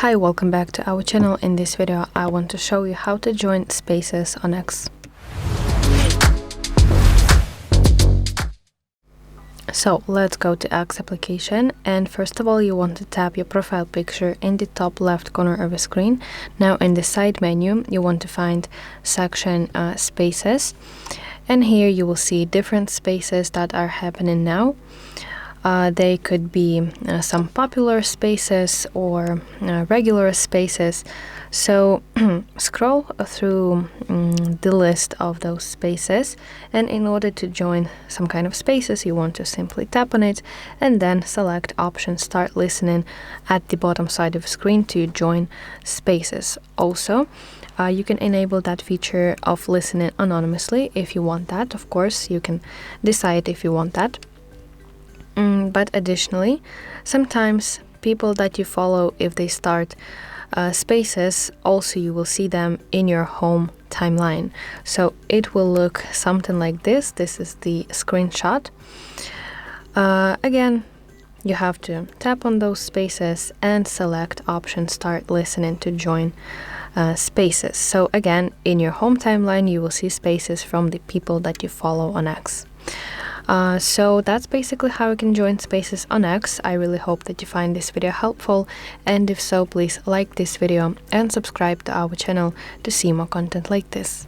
Hi, welcome back to our channel. In this video I want to show you how to join Spaces on X. So let's go to X application, and first of all you want to tap your profile picture in the top left corner of the screen. Now in the side menu you want to find section Spaces, and here you will see different spaces that are happening now. They could be some popular spaces or regular spaces. So scroll through the list of those spaces, and in order to join some kind of spaces you want to simply tap on it and then select option Start Listening at the bottom side of the screen to join spaces. Also, you can enable that feature of listening anonymously if you want that. Of course, you can decide if you want that. But additionally, sometimes people that you follow, if they start spaces, also you will see them in your home timeline. So it will look something like this. This is the screenshot. Again, you have to tap on those spaces and select option Start Listening to join spaces. So again, in your home timeline you will see spaces from the people that you follow on X. So that's basically how you can join spaces on X. I really hope that you find this video helpful, and if so, please like this video and subscribe to our channel to see more content like this.